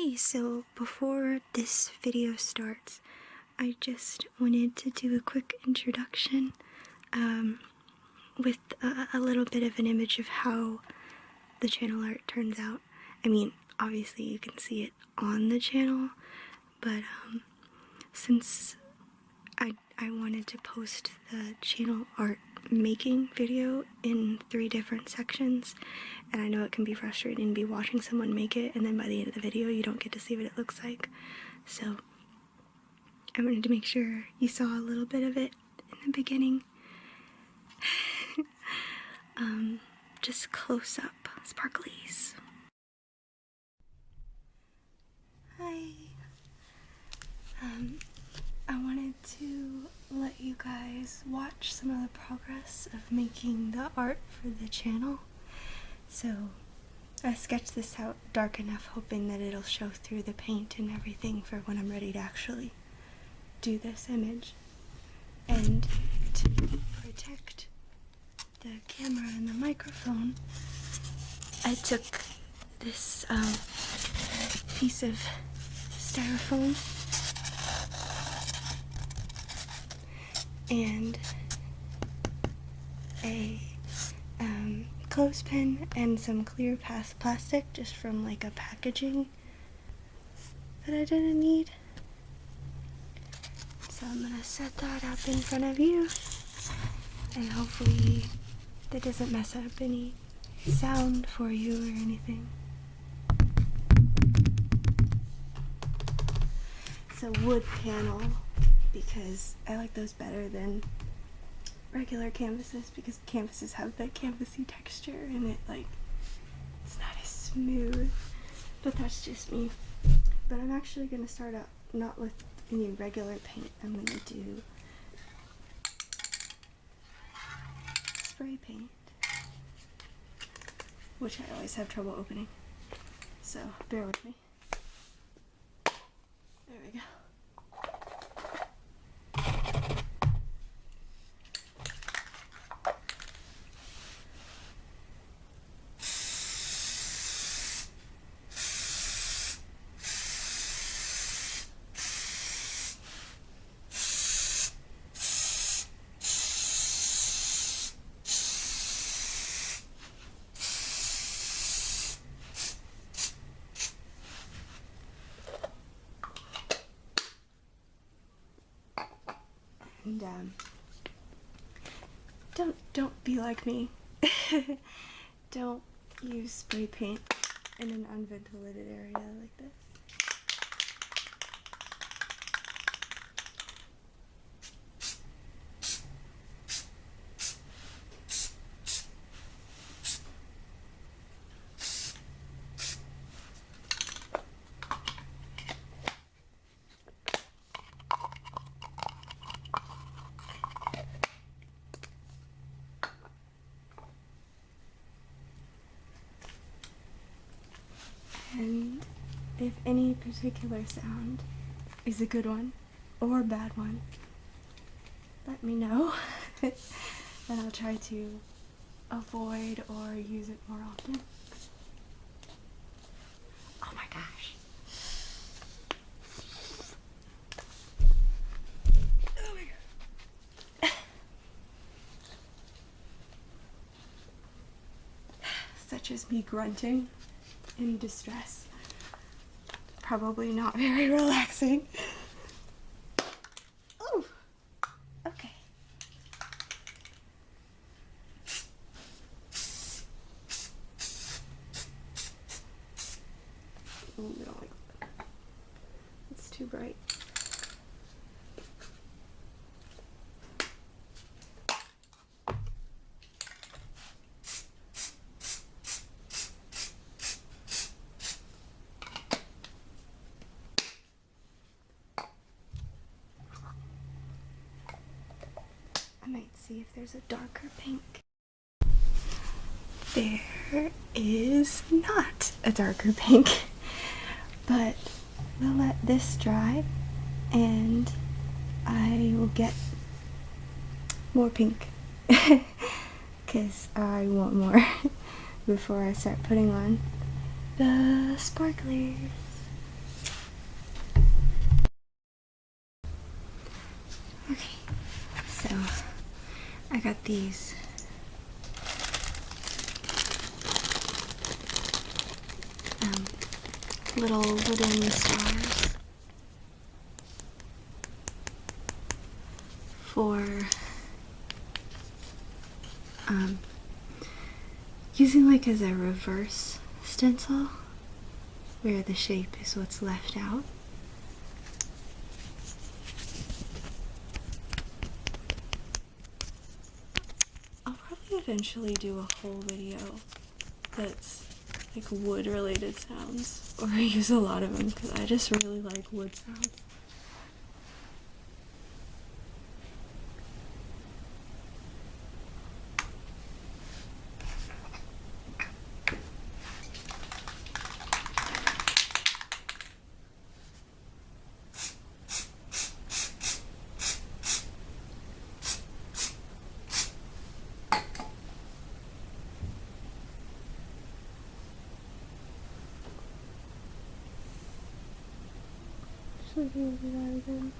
Hey, so before this video starts, I just wanted to do a quick introduction with a little bit of an image of how the channel art turns out. I mean, obviously you can see it on the channel, but since I wanted to post the channel art making video in 3 different sections, and I know it can be frustrating to be watching someone make it and then by the end of the video you don't get to see what it looks like, so I wanted to make sure you saw a little bit of it in the beginning. Just close up sparklies. Hi. I wanted to let you guys watch some of the progress of making the art for the channel. So I sketched this out dark enough, hoping that it'll show through the paint and everything for when I'm ready to actually do this image. And to protect the camera and the microphone, I took this piece of styrofoam and a clothespin and some clear plastic just from like a packaging that I didn't need. So I'm gonna set that up in front of you, and hopefully that doesn't mess up any sound for you or anything. It's a wood panel because I like those better than regular canvases, because canvases have that canvasy texture and it's not as smooth, but that's just me. But I'm actually going to start out not with any regular paint. I'm going to do spray paint, which I always have trouble opening, so bear with me. There we go. And don't be like me. Don't use spray paint in an unventilated area like this. And if any particular sound is a good one or a bad one, let me know. And I'll try to avoid or use it more often. Oh my gosh. Oh my god. Such as me grunting in distress. Probably not very relaxing. Oh, okay. Ooh, I don't like that. It's too bright. I might see if there's a darker pink. There is not a darker pink, but we'll let this dry and I will get more pink because I want more before I start putting on the sparklers. got these little wooden stars for using like as a reverse stencil where the shape is what's left out. I'll probably eventually do a whole video that's like wood related sounds, or I use a lot of them because I just really like wood sounds. Should we do that again?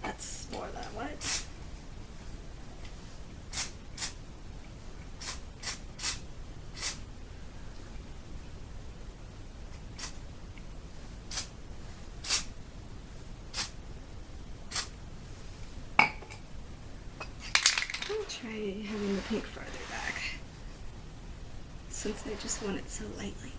That's more than I wanted. I'll try having the pink farther back, since I just want it so lightly.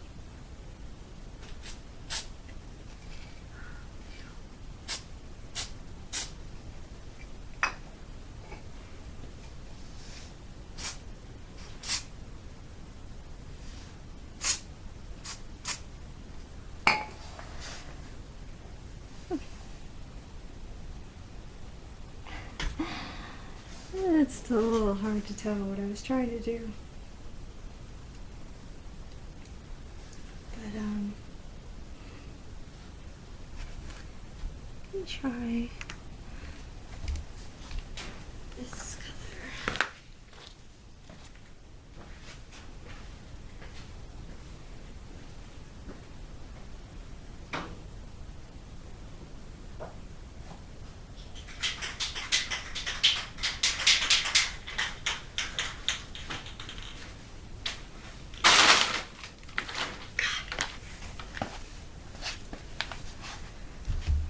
It's still a little hard to tell what I was trying to do. But, let me try this color.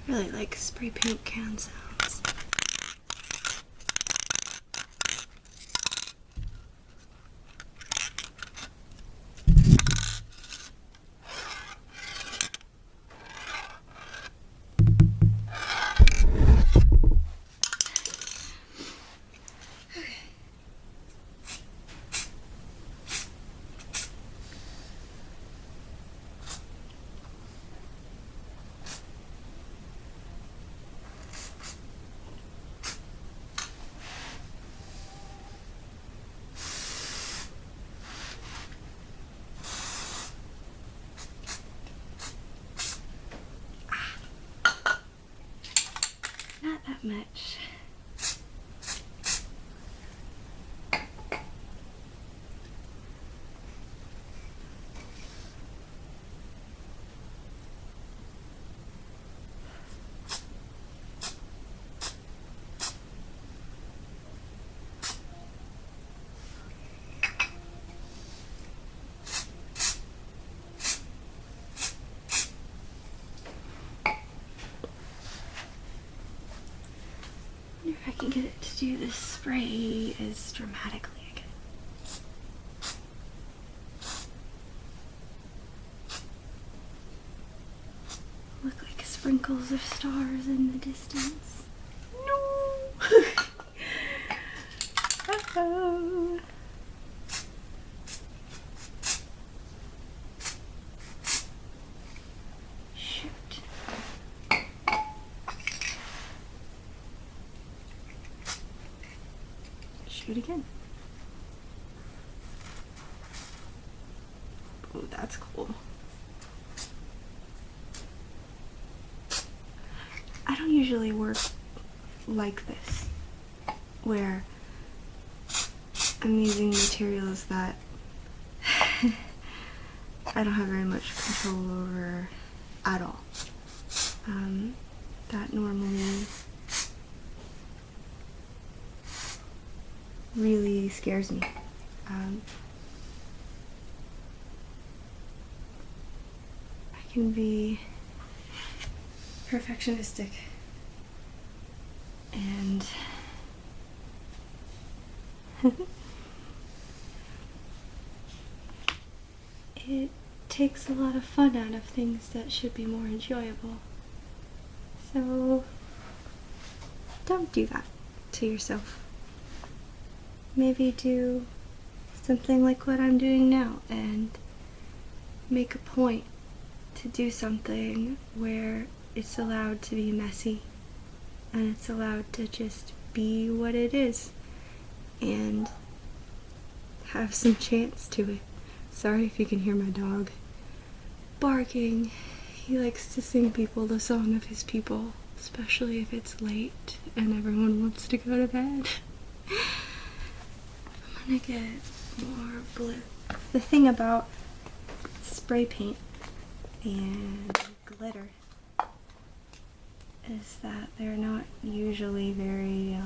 Really like spray paint can sounds. Not that much. If I can get it to do this spray as dramatically again. Look like sprinkles of stars in the distance. No! Uh-oh. Shoot. Shoot again. Oh, that's cool. I don't usually work like this, where I'm using materials that I don't have very much control over at all. That normally really scares me. I can be perfectionistic and it takes a lot of fun out of things that should be more enjoyable. So don't do that to yourself. Maybe do something like what I'm doing now and make a point to do something where it's allowed to be messy and it's allowed to just be what it is and have some chance to it. Sorry if you can hear my dog barking. He likes to sing people the song of his people, especially if it's late and everyone wants to go to bed. I'm gonna get more blue. The thing about spray paint and glitter is that they're not usually very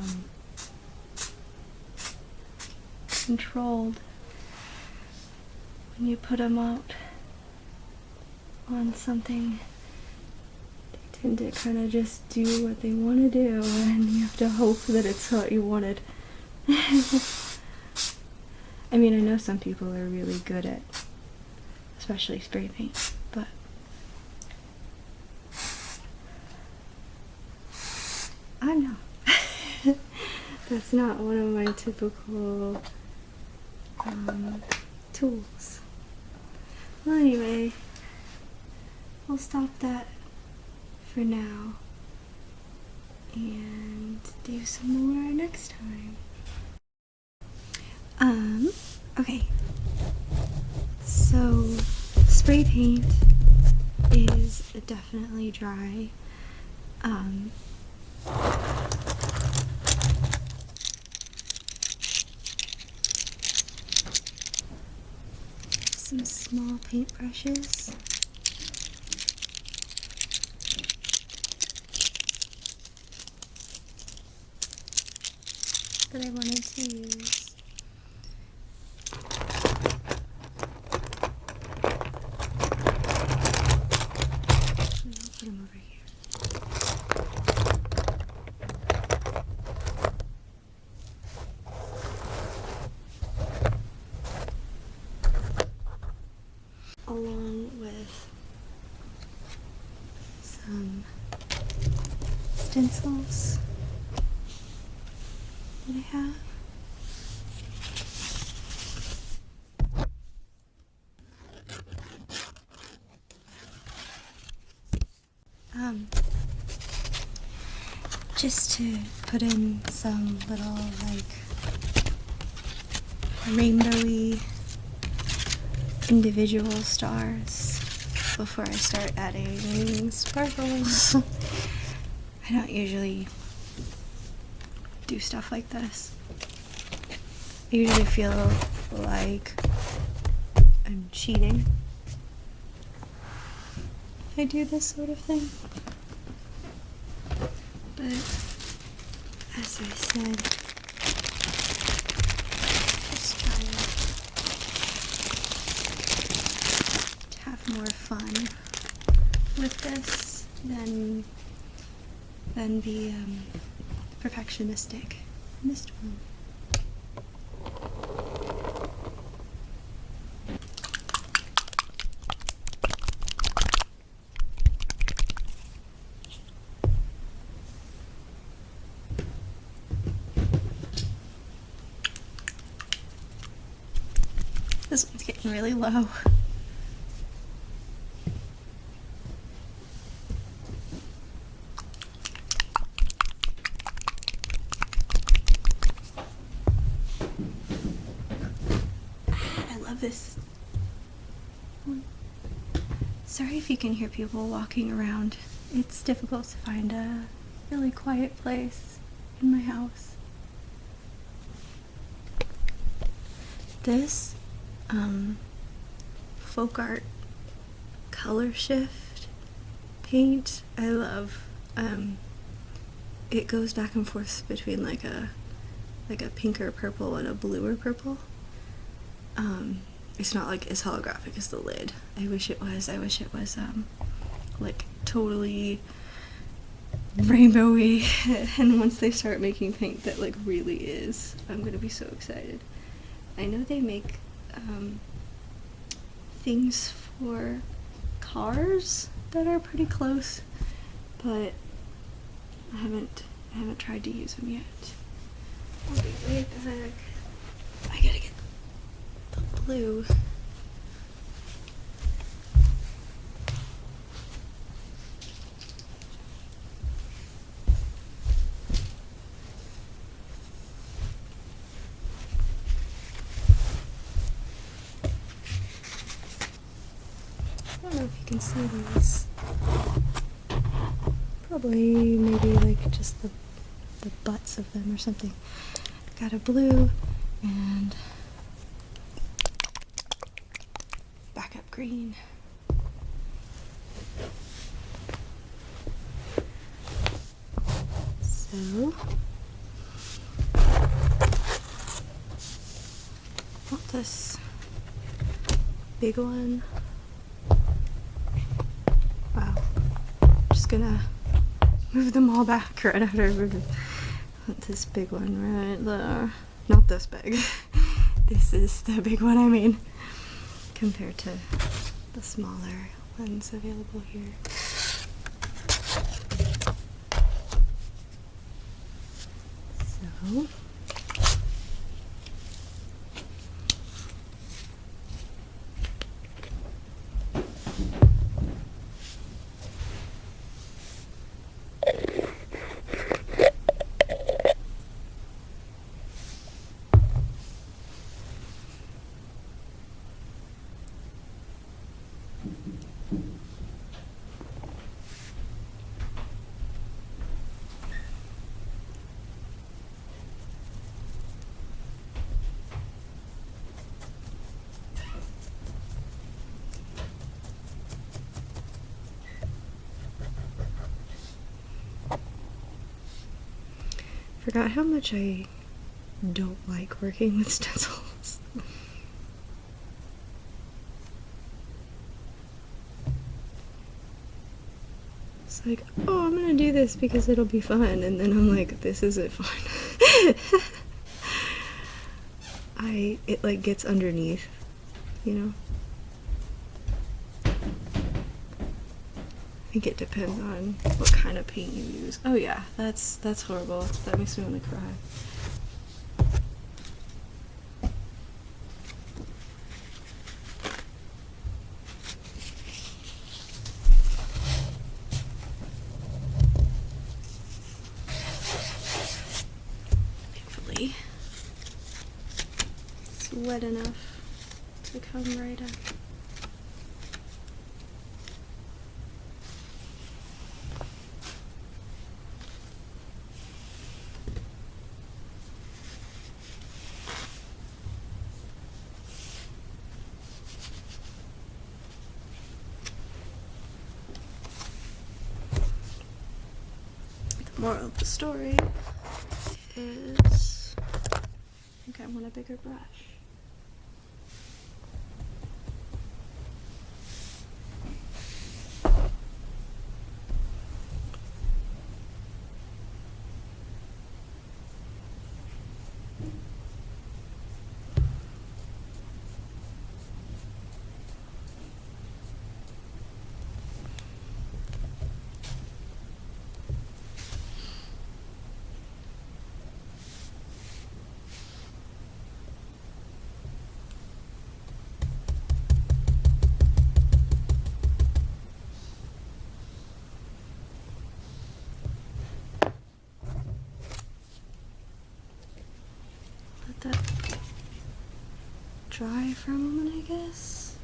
controlled when you put them out on something. They tend to kind of just do what they want to do, and you have to hope that it's what you wanted. I mean, I know some people are really good at, especially spray paint, but I'm not. That's not one of my typical tools. Well, anyway, we'll stop that for now and do some more next time. Okay. So, spray paint is definitely dry. Some small paintbrushes. That I wanted to use. And I'll put them over here. Along with some stencils that I have. Just to put in some little like rainbowy individual stars before I start adding sparkles. I don't usually do stuff like this. I usually feel like I'm cheating if I do this sort of thing. But as I said, just try to have more fun with this than be perfectionistic in this one. This one's getting really low. I love this one. Sorry if you can hear people walking around. It's difficult to find a really quiet place in my house. this folk art color shift paint I love. It goes back and forth between like a pinker purple and a bluer purple. It's not like as holographic as the lid. I wish it was like totally rainbowy. And once they start making paint that like really is, I'm gonna be so excited. I know they make things for cars that are pretty close, but I haven't tried to use them yet. I'll be right back. I gotta get the blue. I don't know if you can see these. Probably maybe like just the butts of them or something. Got a blue and backup green. So want this big one. Wow. Just gonna move them all back right after I move it. Want this big one right there. Not this big. This is the big one I mean, compared to the smaller ones available here. So forgot how much I don't like working with stencils. It's like, oh, I'm gonna do this because it'll be fun, and then I'm like, this isn't fun. It like gets underneath, you know? I think it depends on what kind of paint you use. Oh yeah, that's horrible. That makes me want to cry. Thankfully, it's wet enough to come right up. Moral of the story is I think I want a bigger brush. Let that dry for a moment, I guess.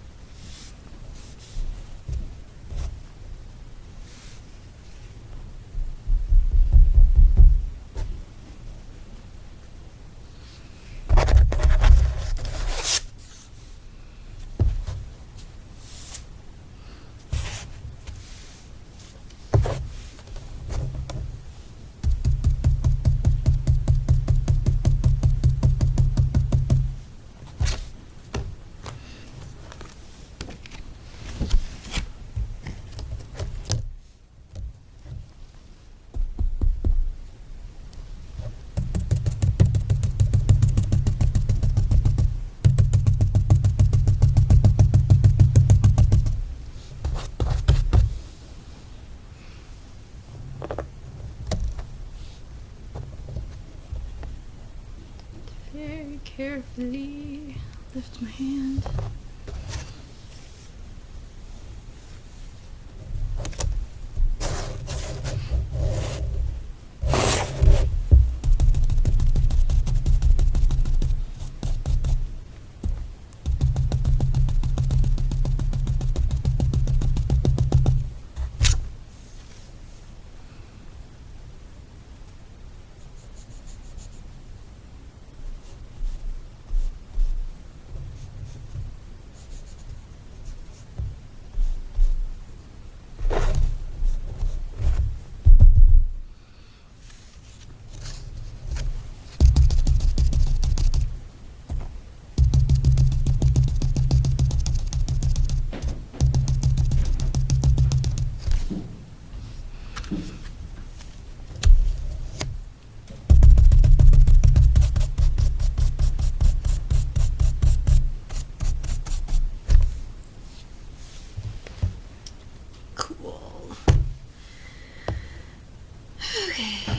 very carefully lift my hand. Cool. Okay.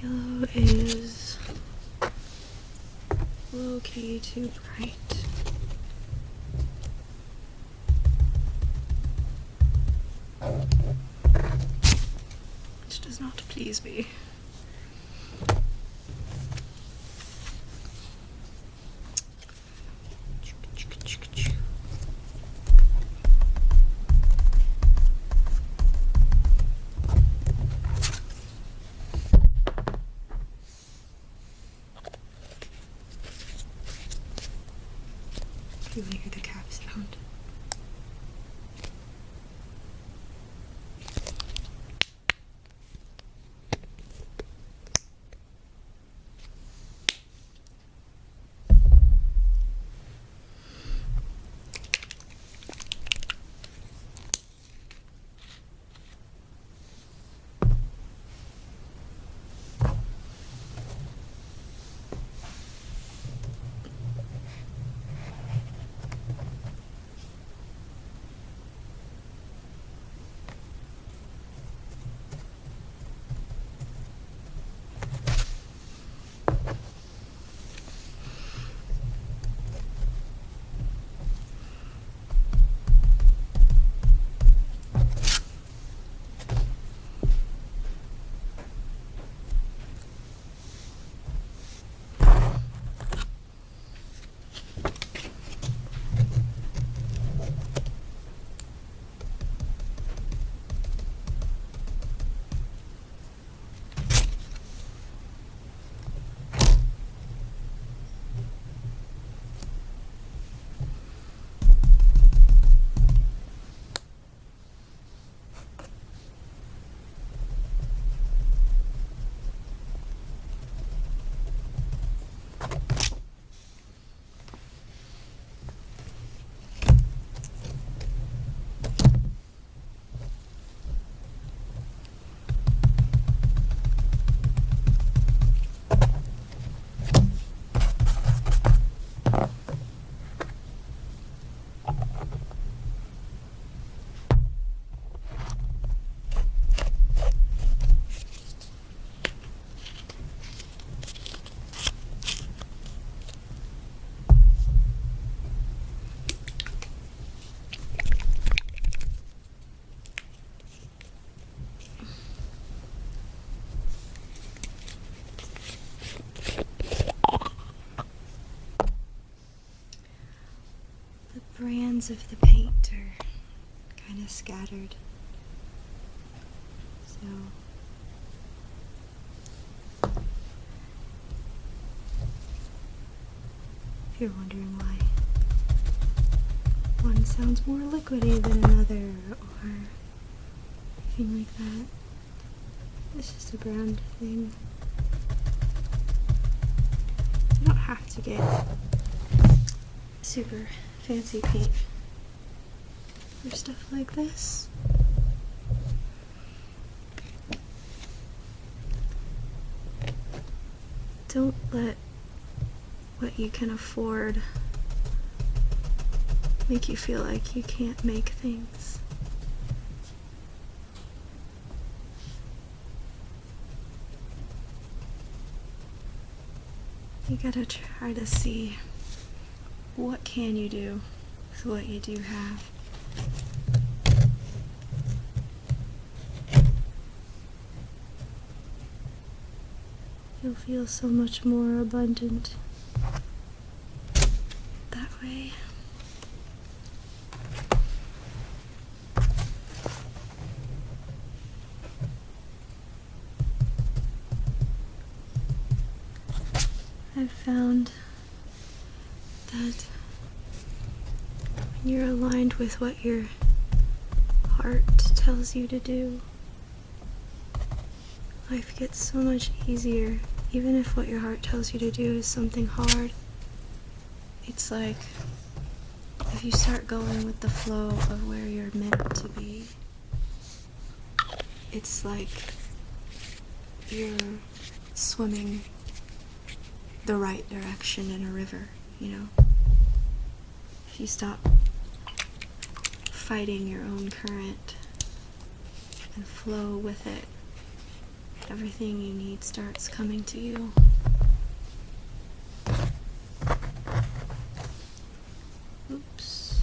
Yellow is low key too bright. Which does not please me. You want to hear the cap sound? ends of the paint are kind of scattered. So if you're wondering why one sounds more liquidy than another or anything like that, it's just a brand thing. You don't have to get super fancy paint for stuff like this. Don't let what you can afford make you feel like you can't make things. You gotta try to see what can you do with what you do have. You'll feel so much more abundant that way. I've found that when you're aligned with what your heart tells you to do, life gets so much easier. Even if what your heart tells you to do is something hard, it's like if you start going with the flow of where you're meant to be, it's like you're swimming the right direction in a river, you know? If you stop fighting your own current and flow with it, everything you need starts coming to you. Oops.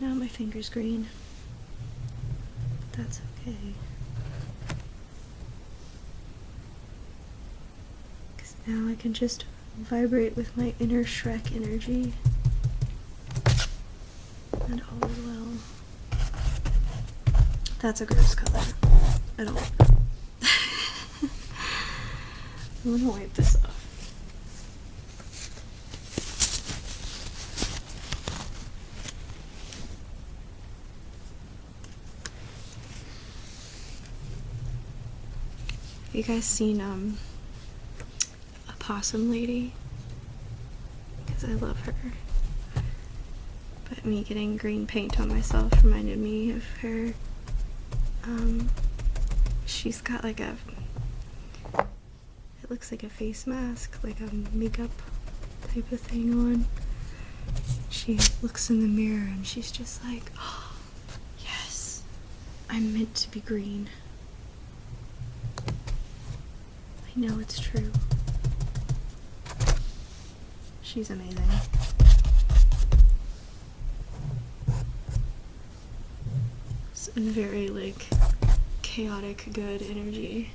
Now my finger's green. That's okay. Because now I can just vibrate with my inner Shrek energy. And all is well. That's a gross color. I don't like that. I'm gonna wipe this off. Have you guys seen a possum lady? Because I love her. But me getting green paint on myself reminded me of her. She's got like a, it looks like a face mask, like a makeup type of thing on. She looks in the mirror and she's just like, oh, yes, I'm meant to be green. I know it's true. She's amazing. It's very like chaotic good energy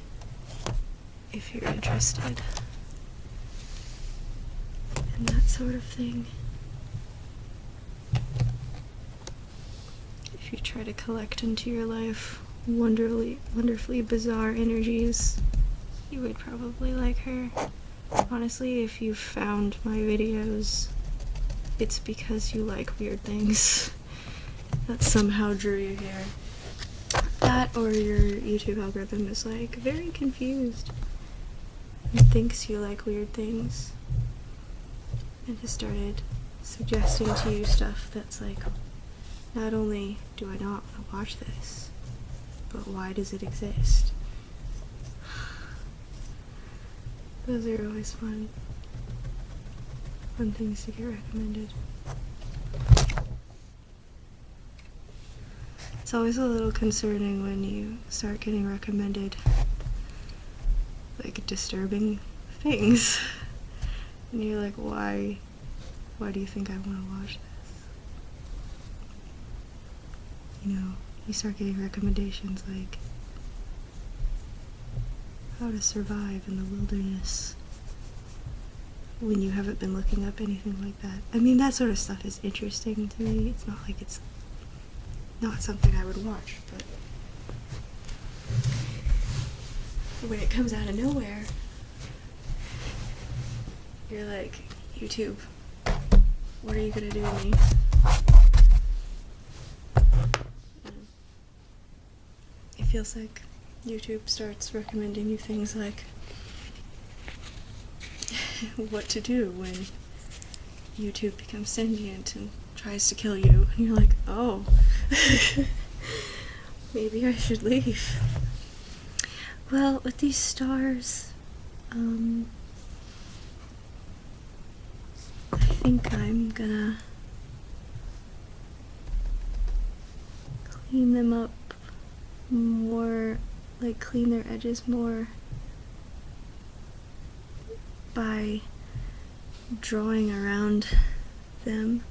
if you're interested in that sort of thing. If you try to collect into your life wonderfully bizarre energies, you would probably like her. Honestly, if you found my videos, it's because you like weird things that somehow drew you here. That or your YouTube algorithm is like very confused and thinks you like weird things and has started suggesting to you stuff that's like, not only do I not want to watch this, but why does it exist? Those are always fun things to get recommended. It's always a little concerning when you start getting recommended like disturbing things and you're like, why do you think I want to watch this? You know, you start getting recommendations like how to survive in the wilderness, when you haven't been looking up anything like that. I mean, that sort of stuff is interesting to me. It's not like it's not something I would watch, but when it comes out of nowhere, you're like, YouTube, what are you gonna do to me? It feels like YouTube starts recommending you things like what to do when YouTube becomes sentient and tries to kill you, and you're like, oh, maybe I should leave. Well, with these stars, I think I'm gonna clean them up more, like clean their edges more by drawing around them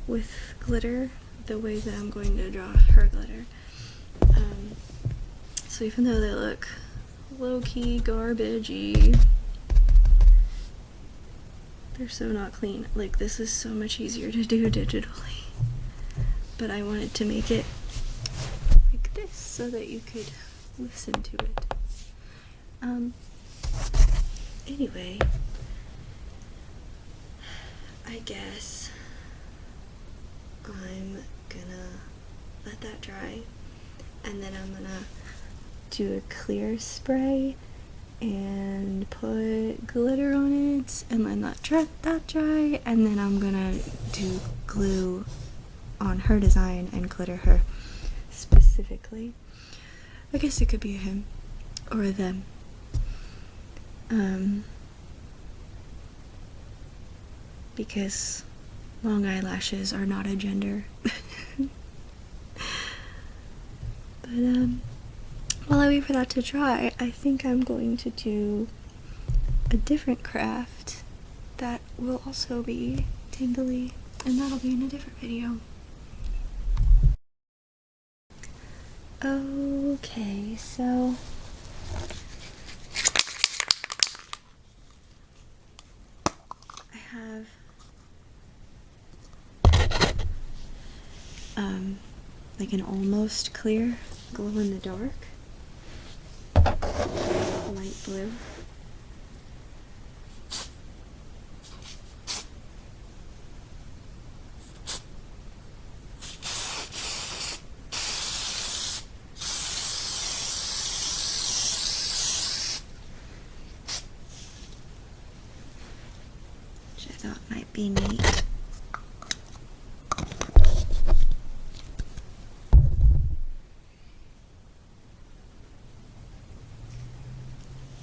with glitter the way that I'm going to draw her glitter. So even though they look low-key garbagey, they're so not clean. Like, this is so much easier to do digitally, but I wanted to make it like this so that you could listen to it. Anyway, I guess I'm gonna let that dry, and then I'm gonna do a clear spray and put glitter on it and then let that dry, and then I'm gonna do glue on her design and glitter her specifically. I guess it could be a him or a them. Because long eyelashes are not a gender. But while I wait for that to dry, I think I'm going to do a different craft that will also be tingly, and that'll be in a different video. Okay, so I have like an almost clear glow in the dark light blue. Which I thought might be neat.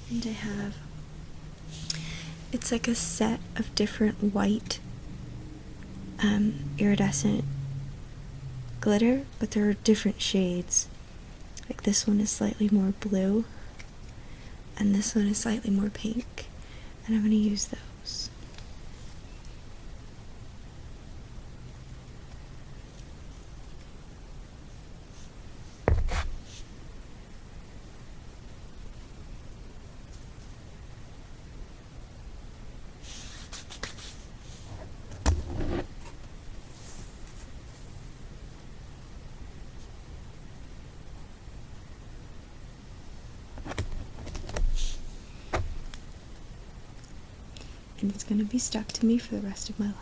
And I have, it's like a set of different white iridescent glitter, but there are different shades. Like this one is slightly more blue, and this one is slightly more pink, and I'm going to use those. And it's going to be stuck to me for the rest of my life.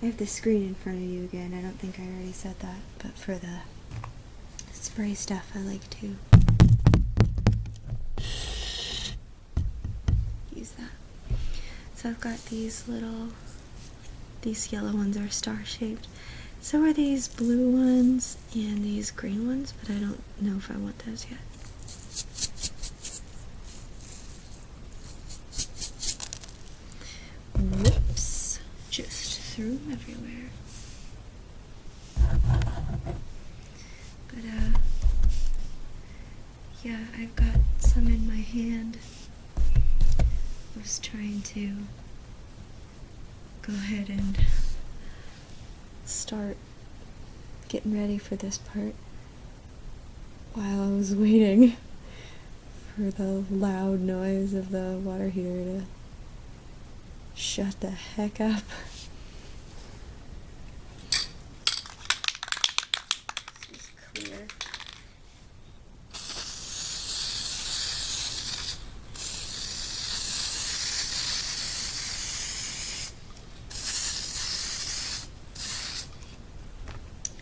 I have the screen in front of you again. I don't think I already said that, but for the spray stuff, I like to use that. So I've got these yellow ones are star-shaped. So are these blue ones and these green ones, but I don't know if I want those yet. Whoops. Just threw them everywhere. yeah, I've got some in my hand. I was trying to go ahead and start getting ready for this part while I was waiting for the loud noise of the water heater to shut the heck up. This is clear.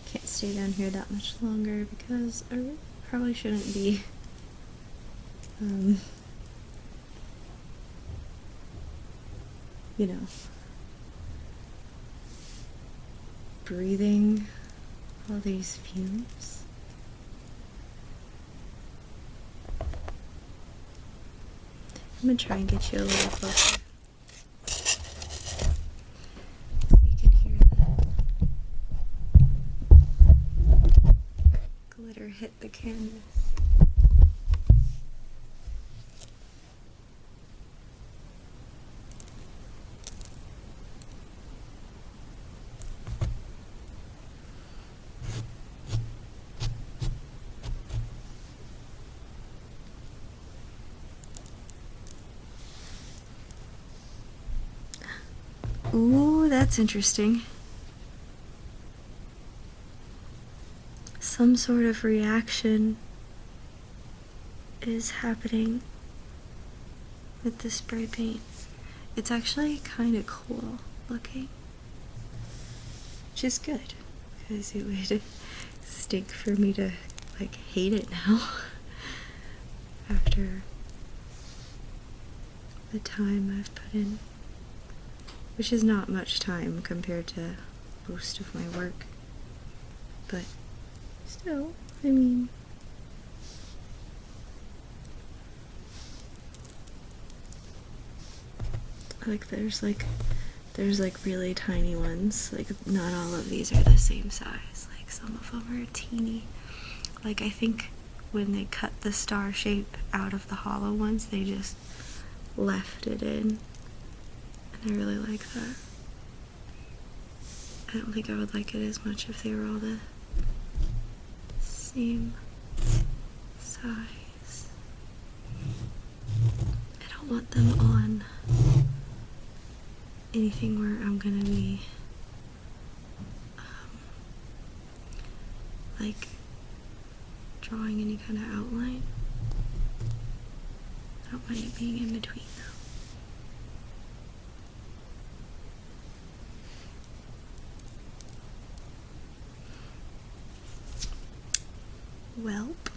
Can't stay down here that much longer because I probably shouldn't be you know, breathing all these fumes. I'm gonna try and get you a little closer so you can hear the glitter hit the canvas. Ooh, that's interesting. Some sort of reaction is happening with the spray paint. It's actually kind of cool looking, which is good because it would stink for me to like hate it now after the time I've put in, which is not much time compared to most of my work, but still, I mean, like there's really tiny ones. Like not all of these are the same size. Like some of them are teeny. Like I think when they cut the star shape out of the hollow ones, they just left it in. And I really like that. I don't think I would like it as much if they were all the same size. I don't want them on anything where I'm gonna be like drawing any kind of outline. I don't mind it being in between though. Welp.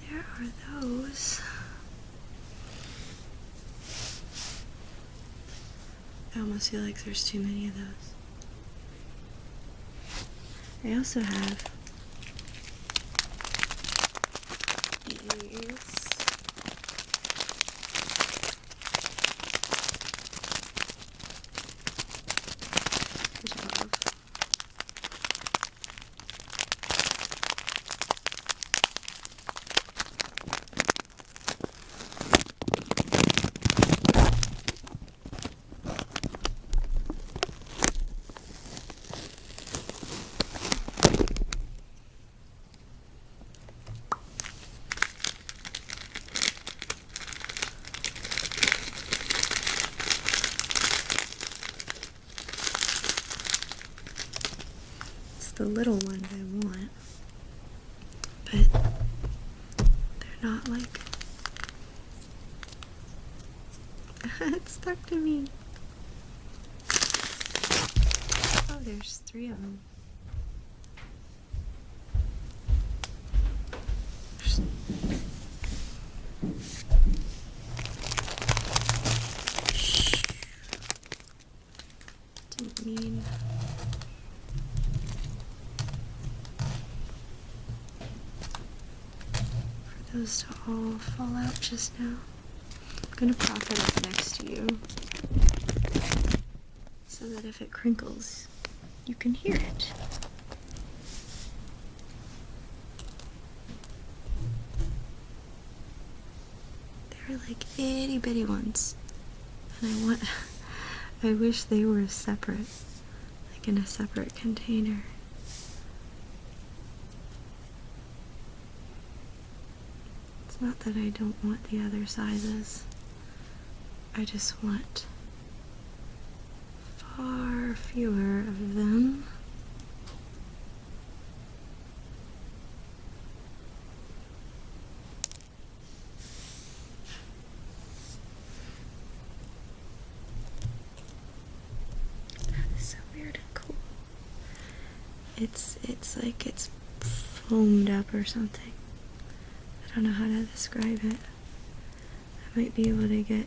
There are those. I almost feel like there's too many of those. I also have these. Which I love. The little ones I want, but they're not like it stuck to me. Oh, there's 3 of them. Didn't mean those to all fall out just now. I'm gonna prop it up next to you so that if it crinkles, you can hear it. are like itty bitty ones. And I wish they were separate, like in a separate container. It's not that I don't want the other sizes. I just want far fewer of them. It's like it's foamed up or something. I don't know how to describe it. I might be able to get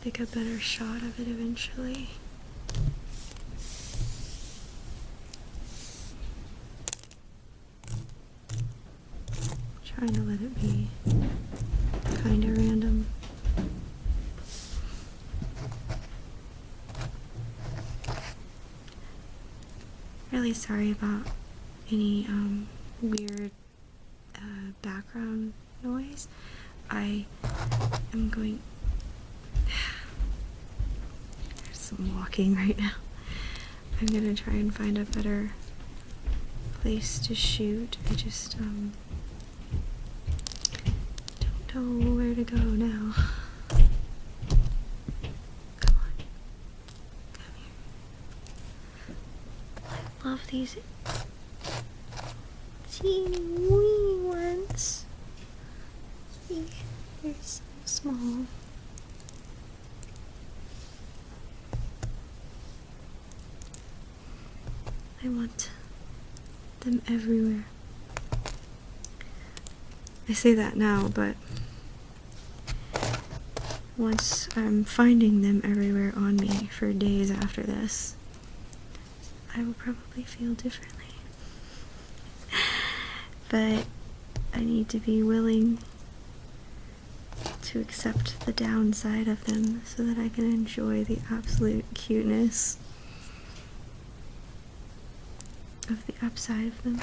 like a better shot of it eventually. Trying to let it be kind of random. Really sorry about any weird background noise. I am going. There's some walking right now. I'm gonna try and find a better place to shoot. I just don't know where to go now. Come on. Come here. I love these teeny wee ones. See, they're so small. I want them everywhere. I say that now, but once I'm finding them everywhere on me for days after this, I will probably feel differently. But I need to be willing to accept the downside of them so that I can enjoy the absolute cuteness of the upside of them.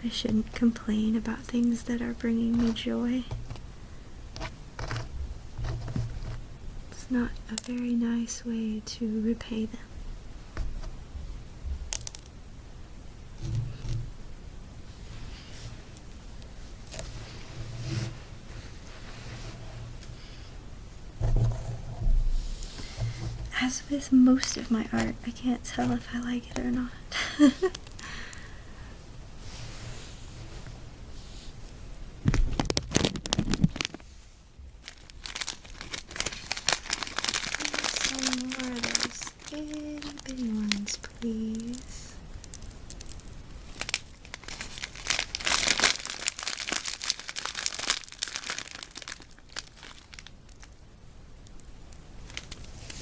I shouldn't complain about things that are bringing me joy. It's not a very nice way to repay them. As with most of my art, I can't tell if I like it or not. Some more of those itty bitty ones, please.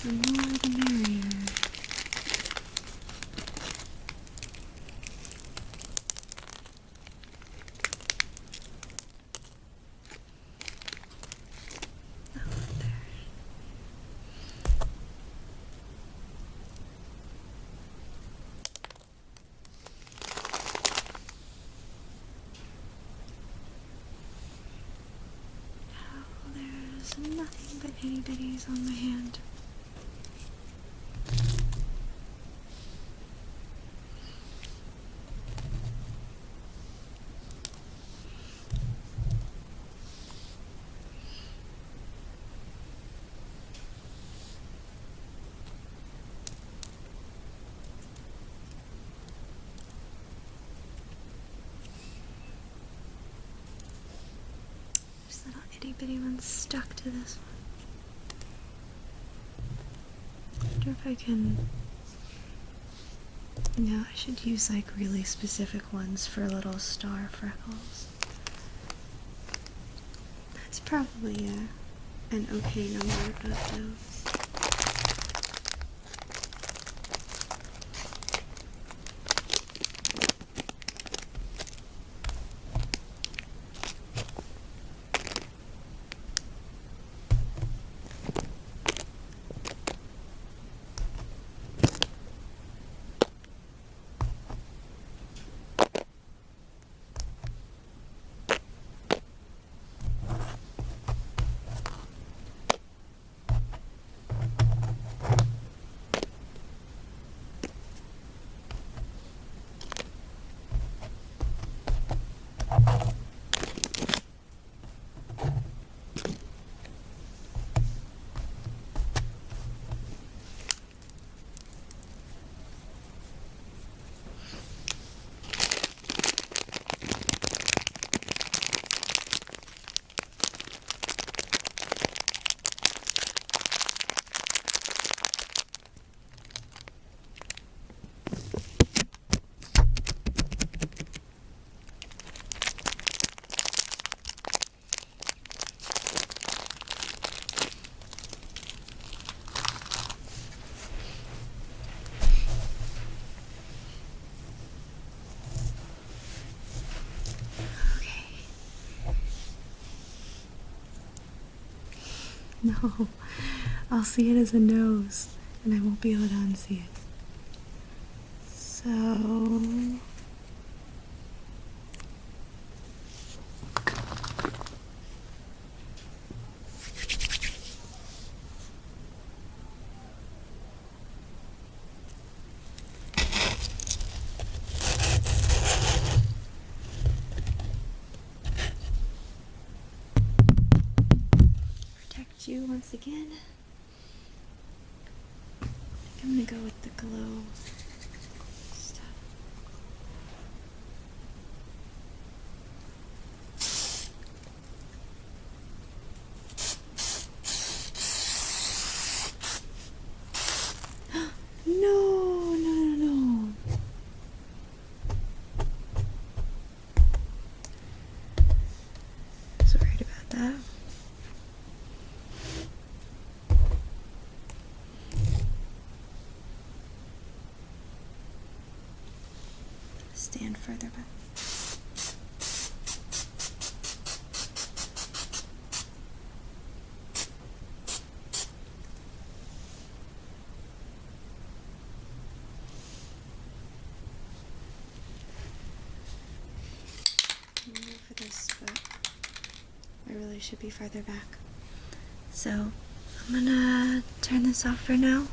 The more the merrier. Oh, there. Oh, there's nothing but itty bitties on my hand. There's little itty bitty ones stuck to this one. I wonder if I can. No, I should use like really specific ones for little star freckles. That's probably an okay number of those. No, I'll see it as a nose, and I won't be able to unsee it. So... protect you once again. I think I'm gonna go with the glow stuff. No, no, no, no. I was worried about that. Stand further back. I'm gonna go for this, but I really should be farther back. So I'm gonna turn this off for now.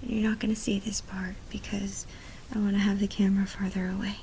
And you're not gonna see this part because I want to have the camera farther away.